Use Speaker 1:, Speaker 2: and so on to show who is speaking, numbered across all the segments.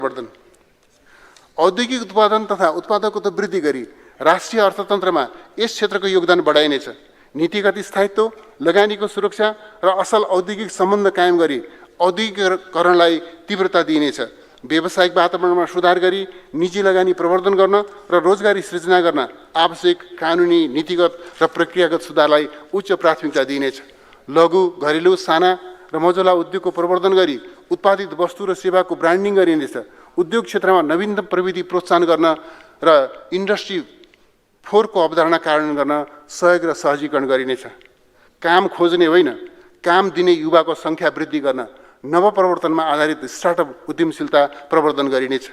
Speaker 1: प्रवर्धन। औद्योगिक उत्पादन तथा उत्पादकता वृद्धि गरी राष्ट्रिय अर्थतन्त्रमा यस क्षेत्रको योगदान बढाइनेछ। नीतिगत स्थायित्व, लगानीको सुरक्षा र असल औद्योगिक सम्बन्ध कायम गरी औद्योगिकरणलाई तीव्रता दिइनेछ। व्यावसायिक वातावरणमा सुधार गरी निजी लगानी प्रवर्धन गर्न र रोजगारी सृजना गर्न आवश्यक कानुनी, नीतिगत र प्रक्रियागत सुधारलाई उच्च प्राथमिकता दिइनेछ। लघु, घरेलु, साना र मझौला उद्योगको प्रवर्धन गरी उत्पादित वस्तु र सेवाको ब्रान्डिङ गरिनेछ। उद्योग क्षेत्रमा नवीनतम प्रविधि प्रोत्साहन गर्न र इन्डस्ट्री 4 को अवधारणा कार्यान्वयन गर्न सहयोग र सहजीकरण गरिनेछ। काम खोज्ने होइन, काम दिने युवाको सङ्ख्या वृद्धि गर्न नवप्रवर्तनमा आधारित स्टार्टअप उद्यमशीलता प्रवर्धन गरिनेछ।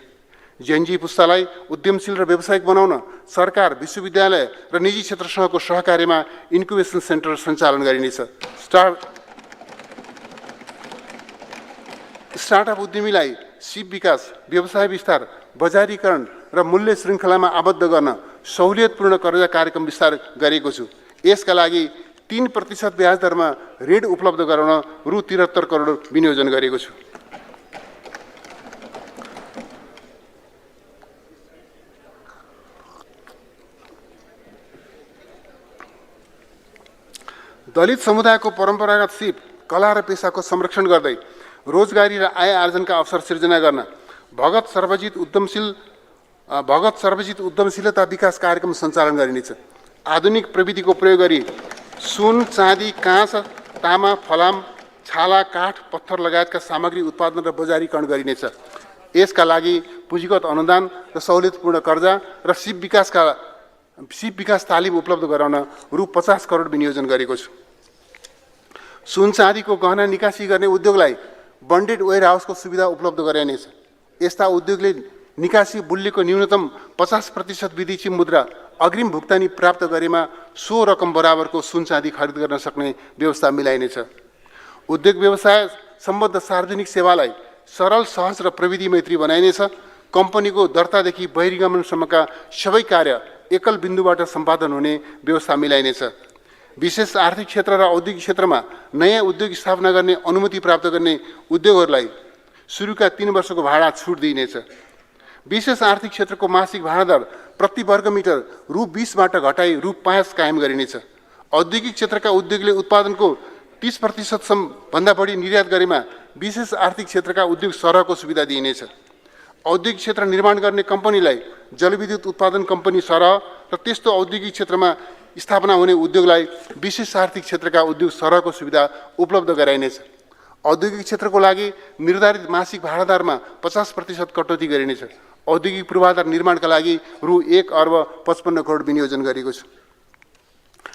Speaker 1: जेनजी पुस्तालाई उद्यमशील र व्यावसायिक बनाउन सरकार, विश्वविद्यालय र निजी क्षेत्रसँगको सहकार्यमा इन्क्युबेसन सेन्टर सञ्चालन गरिनेछ। स्टार्टअप उद्यमीलाई सिप विकास, व्यवसाय विस्तार, बजारीकरण र मूल्य श्रृङ्खलामा आबद्ध गर्न सहुलियतपूर्ण कर्जा कार्यक्रम विस्तार गरेको छु। यसका लागि 3% ब्याज दरमा ऋण उपलब्ध गराउन रु 73 करोड विनियोजन गरेको छु। दलित समुदायको परम्परागत सिप, कला र पेसाको संरक्षण गर्दै रोजगारी र आय आर्जनका अवसर सिर्जना गर्न भगत सर्वजित उद्यमशीलता विकास कार्यक्रम सञ्चालन गरिनेछ। आधुनिक प्रविधिको प्रयोग गरी सुन, चाँदी, काँच, तामा, फलाम, छाला, काठ, पत्थर लगायतका सामग्री उत्पादन र बजारीकरण गरिनेछ। यसका लागि पुँजीगत अनुदान र सहुलियतपूर्ण कर्जा र सिप विकास तालिम उपलब्ध गराउन रु 50 करोड विनियोजन गरेको छु। सुन चाँदीको गहना निकासी गर्ने उद्योगलाई बन्डेड वेयरहाउसको सुविधा उपलब्ध गराइनेछ। यस्ता उद्योगले निकासी मूल्यको न्यूनतम 50% विदेशी मुद्रा अग्रिम भुक्तानी प्राप्त गरेमा सो रकम बराबरको सुन चाँदी खरिद गर्न सक्ने व्यवस्था मिलाइनेछ। उद्योग व्यवसाय सम्बद्ध सार्वजनिक सेवालाई सरल, सहज र प्रविधि मैत्री बनाइनेछ। कम्पनीको दर्तादेखि बहिर्गमनसम्मका सबै कार्य एकल बिन्दुबाट सम्पादन हुने व्यवस्था मिलाइनेछ। विशेष आर्थिक क्षेत्र र औद्योगिक क्षेत्रमा नयाँ उद्योग स्थापना गर्ने अनुमति प्राप्त गर्ने उद्योगहरूलाई सुरुका 3 वर्षको भाडा छुट दिइनेछ। विशेष आर्थिक क्षेत्रको मासिक भाडा दर प्रति वर्ग मिटर रु 20बाट घटाई रु 5 कायम गरिनेछ। औद्योगिक क्षेत्रका उद्योगले उत्पादनको 30% भन्दा बढी निर्यात गरेमा विशेष आर्थिक क्षेत्रका उद्योग सरहको सुविधा दिइनेछ। औद्योगिक क्षेत्र निर्माण गर्ने कम्पनीलाई जलविद्युत उत्पादन कम्पनी सरह र त्यस्तो औद्योगिक क्षेत्रमा स्थापना हुने उद्योगलाई विशेष आर्थिक क्षेत्रका उद्योग सरहको सुविधा उपलब्ध गराइनेछ। औद्योगिक क्षेत्रको लागि निर्धारित मासिक भाडा दरमा 50% कटौती गरिनेछ। औद्योगिक पूर्वाधार निर्माणका लागि रु 1 अर्ब 55 करोड विनियोजन गरेको छु।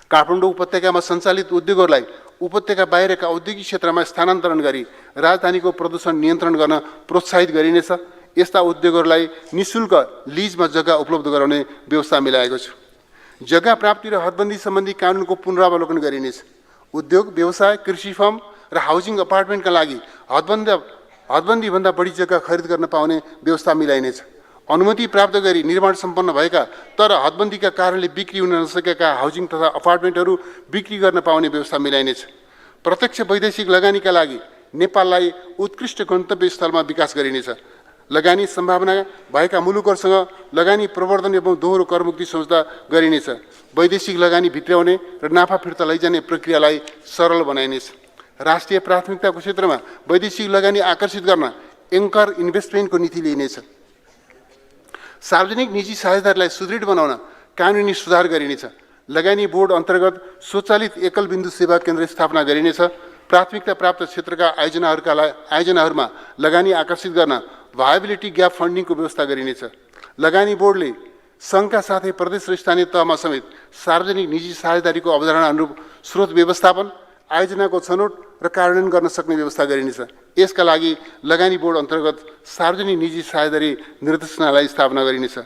Speaker 1: काठमाडौँ उपत्यकामा सञ्चालित उद्योगहरूलाई उपत्यका बाहिरका औद्योगिक क्षेत्रमा स्थानान्तरण गरी राजधानीको प्रदूषण नियन्त्रण गर्न प्रोत्साहित गरिनेछ। यस्ता उद्योगहरूलाई निःशुल्क लिजमा जग्गा उपलब्ध गराउने व्यवस्था मिलाएको छु। जग्गा प्राप्ति र हदबन्दी सम्बन्धी कानुनको पुनरावलोकन गरिनेछ। उद्योग, व्यवसाय, कृषि फर्म र हाउसिङ अपार्टमेन्टका लागि हदबन्दीभन्दा बढी जग्गा खरिद गर्न पाउने व्यवस्था मिलाइनेछ। अनुमति प्राप्त गरी निर्माण सम्पन्न भएका तर हदबन्दीका कारणले बिक्री हुन नसकेका हाउसिङ तथा अपार्टमेन्टहरू बिक्री गर्न पाउने व्यवस्था मिलाइनेछ। प्रत्यक्ष वैदेशिक लगानीका लागि नेपाललाई उत्कृष्ट गन्तव्य स्थलमा विकास गरिनेछ। लगानी सम्भावना भएका मुलुकहरूसँग लगानी प्रवर्धन एवं दोहोरो करमुक्ति सम्झौता गरिनेछ। वैदेशिक लगानी भित्र्याउने र नाफा फिर्ता लैजाने प्रक्रियालाई सरल बनाइनेछ। राष्ट्रिय प्राथमिकताको क्षेत्रमा वैदेशिक लगानी आकर्षित गर्न एङ्कर इन्भेस्टमेन्टको नीति लिइनेछ। सार्वजनिक निजी साझेदारीलाई सुदृढ बनाउन कानुनी सुधार गरिनेछ। लगानी बोर्ड अन्तर्गत स्वचालित एकल बिन्दु सेवा केन्द्र स्थापना गरिनेछ। प्राथमिकता प्राप्त क्षेत्रका आयोजनाहरूमा लगानी आकर्षित गर्न भायबिलिटी ग्याप फन्डिङको व्यवस्था गरिनेछ। लगानी बोर्डले सङ्घका साथै प्रदेश र स्थानीय तहमा समेत सार्वजनिक निजी साझेदारीको अवधारणा अनुरूप स्रोत व्यवस्थापन, आयोजनाको छनौट र कार्यान्वयन गर्न सक्ने व्यवस्था गरिनेछ। यसका लागि लगानी बोर्ड अन्तर्गत सार्वजनिक निजी साझेदारी निर्देशनालय स्थापना गरिनेछ।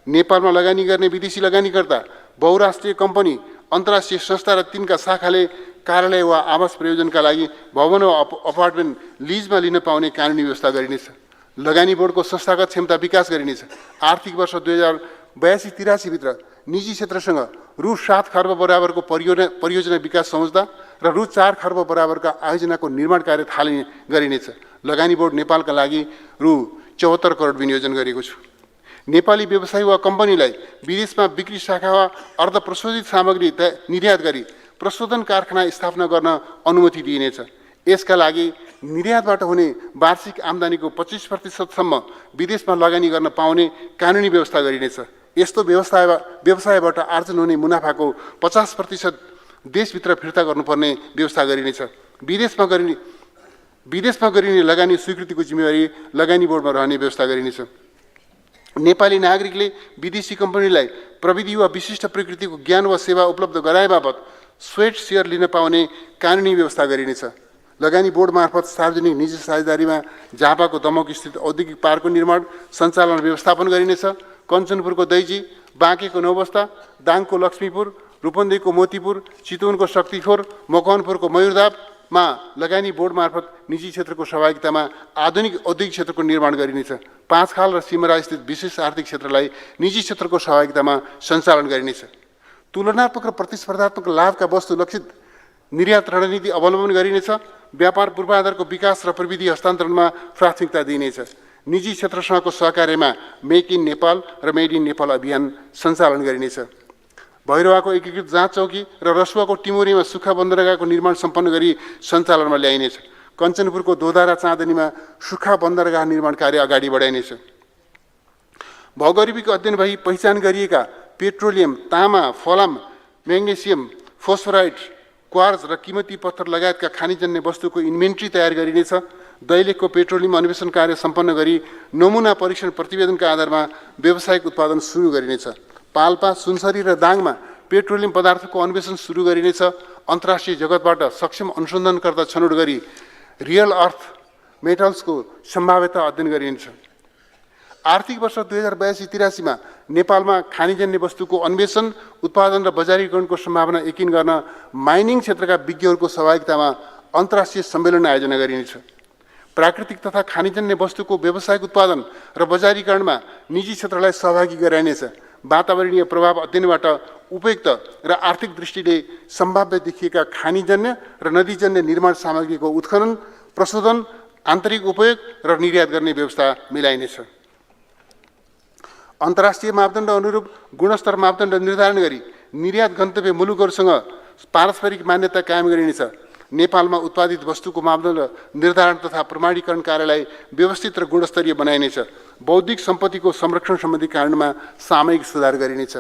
Speaker 1: नेपालमा लगानी गर्ने विदेशी लगानीकर्ता, बहुराष्ट्रिय कम्पनी, अन्तर्राष्ट्रिय संस्था र तिनका शाखाले कार्यालय वा आवास प्रयोजनका लागि भवन वा अपार्टमेन्ट लिजमा लिन पाउने कानुनी व्यवस्था गरिनेछ। लगानी बोर्डको संस्थागत क्षमता विकास गरिनेछ। आर्थिक वर्ष 2082-83 भित्र निजी क्षेत्रसँग रु 7 खर्ब बराबरको परियोजना विकास सम्झौता र रु 4 खर्ब बराबरका आयोजनाको निर्माण कार्य थालिने गरिनेछ। लगानी बोर्ड नेपालका लागि रु 74 करोड विनियोजन गरेको छु। नेपाली व्यवसायी वा कम्पनीलाई विदेशमा बिक्री शाखा वा अर्धप्रशोधित सामग्री निर्यात गरी प्रशोधन कारखाना स्थापना गर्न अनुमति दिइनेछ। यसका लागि निर्यातबाट हुने वार्षिक आम्दानीको 25% विदेशमा लगानी गर्न पाउने कानुनी व्यवस्था गरिनेछ। यस्तो व्यवसायबाट आर्जन हुने मुनाफाको 50% देशभित्र फिर्ता गर्नुपर्ने व्यवस्था गरिनेछ। विदेशमा गरिने लगानी स्वीकृतिको जिम्मेवारी लगानी बोर्डमा रहने व्यवस्था गरिनेछ। नेपाली नागरिकले विदेशी कम्पनीलाई प्रविधि वा विशिष्ट प्रकृतिको ज्ञान वा सेवा उपलब्ध गराए बापत स्वेट सेयर लिन पाउने कानुनी व्यवस्था गरिनेछ। लगानी बोर्ड मार्फत सार्वजनिक निजी साझेदारीमा झापाको दमक स्थित औद्योगिक पार्कको निर्माण सञ्चालन व्यवस्थापन गरिनेछ। कञ्चनपुरको दैजी, बाँकेको नौबस्ता, दाङको लक्ष्मीपुर, रूपन्देहीको मोतीपुर, चितवनको शक्तिखोर, मकवानपुरको मयूरधापमा लगानी बोर्ड मार्फत निजी क्षेत्रको सहभागितामा आधुनिक औद्योगिक क्षेत्रको निर्माण गरिनेछ। पाँचखाल र सिमरा स्थित विशेष आर्थिक क्षेत्रलाई निजी क्षेत्रको सहभागितामा सञ्चालन गरिनेछ। तुलनात्मक र प्रतिस्पर्धात्मक लाभका वस्तु लक्षित निर्यात रणनीति अवलम्बन गरिनेछ। व्यापार पूर्वाधारको विकास र प्रविधि हस्तान्तरणमा प्राथमिकता दिइनेछ। निजी क्षेत्रसँगको सहकार्यमा मेक इन नेपाल र मेड इन नेपाल अभियान सञ्चालन गरिनेछ। भैरवाको एकीकृत जाँच चौकी र रसुवाको टिमोरीमा सुक्खा बन्दरगाहको निर्माण सम्पन्न गरी सञ्चालनमा ल्याइनेछ। कञ्चनपुरको दोधारा चाँदनीमा सुक्खा बन्दरगाह निर्माण कार्य अगाडि बढाइनेछ। भौगोलिक अध्ययन भई पहिचान गरिएका पेट्रोलियम, तामा, फलाम, म्याग्नेसियम, फोस्फोराइड, क्वार्ज र कीमती पत्थर लगायतका खानीजन्य वस्तुको इन्भेन्ट्री तयार गरिनेछ। दैलेखको पेट्रोलियम अन्वेषण कार्य सम्पन्न गरी नमुना परीक्षण प्रतिवेदनका आधारमा व्यावसायिक उत्पादन सुरु गरिनेछ। पाल्पा, सुनसरी र दाङमा पेट्रोलियम पदार्थको अन्वेषण सुरु गरिनेछ। अन्तर्राष्ट्रिय जगतबाट सक्षम अनुसन्धानकर्ता छनौट गरी रियल अर्थ मेटल्सको सम्भाव्यता अध्ययन गरिनेछ। आर्थिक वर्ष 2082-83 नेपालमा खानीजन्य वस्तुको अन्वेषण, उत्पादन र बजारीकरणको सम्भावना यकिन गर्न माइनिङ क्षेत्रका विज्ञहरूको सहभागितामा अन्तर्राष्ट्रिय सम्मेलन आयोजना गरिनेछ। प्राकृतिक तथा खानीजन्य वस्तुको व्यावसायिक उत्पादन र बजारीकरणमा निजी क्षेत्रलाई सहभागी गराइनेछ। वातावरणीय प्रभाव अध्ययनबाट उपयुक्त र आर्थिक दृष्टिले सम्भाव्य देखिएका खानीजन्य र नदीजन्य निर्माण सामग्रीको उत्खनन, प्रशोधन, आन्तरिक उपयोग र निर्यात गर्ने व्यवस्था मिलाइनेछ। अन्तर्राष्ट्रिय मापदण्ड अनुरूप गुणस्तर मापदण्ड निर्धारण गरी निर्यात गन्तव्य मुलुकहरूसँग पारस्परिक मान्यता कायम गरिनेछ। नेपालमा उत्पादित वस्तुको मापदण्ड निर्धारण तथा प्रमाणीकरण कार्यलाई व्यवस्थित र गुणस्तरीय बनाइनेछ। बौद्धिक सम्पत्तिको संरक्षण सम्बन्धी कानुनमा सामयिक सुधार गरिनेछ।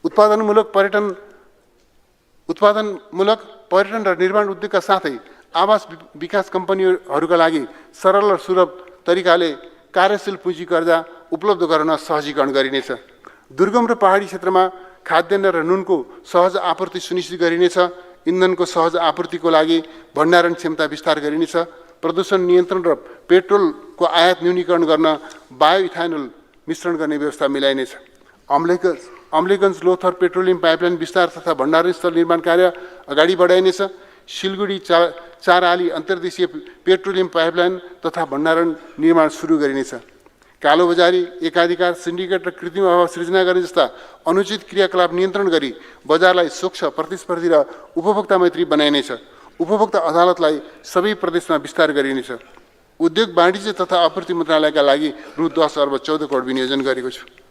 Speaker 1: उत्पादनमूलक पर्यटन र निर्माण उद्योगका साथै आवास विकास कम्पनीहरूका लागि सरल र सुलभ तरिकाले कार्यशील पुँजी कर्जा उपलब्ध गराउन सहजीकरण गरिनेछ। दुर्गम र पहाडी क्षेत्रमा खाद्यान्न र नुनको सहज आपूर्ति सुनिश्चित गरिनेछ। इन्धनको सहज आपूर्तिको लागि भण्डारण क्षमता विस्तार गरिनेछ। प्रदूषण नियन्त्रण र पेट्रोलको आयात न्यूनीकरण गर्न बायो इथानोल मिश्रण गर्ने व्यवस्था मिलाइनेछ। अम्लेगञ्ज लोथर पेट्रोलियम पाइपलाइन विस्तार तथा भण्डारण स्थल निर्माण कार्य अगाडि बढाइनेछ। सिलगढी चाराली अन्तर्देशीय पेट्रोलियम पाइपलाइन तथा भण्डारण निर्माण सुरु गरिनेछ। कालोबजारी, एकाधिकार, सिन्डिकेट र कृत्रिम अभाव सृजना गर्ने जस्ता अनुचित क्रियाकलाप नियन्त्रण गरी बजारलाई स्वच्छ, प्रतिस्पर्धी र उपभोक्ता मैत्री बनाइनेछ। उपभोक्ता अदालतलाई सबै प्रदेशमा विस्तार गरिनेछ। उद्योग, वाणिज्य तथा आपूर्ति मन्त्रालयका लागि रु 10 अर्ब 14 करोड विनियोजन गरेको छु।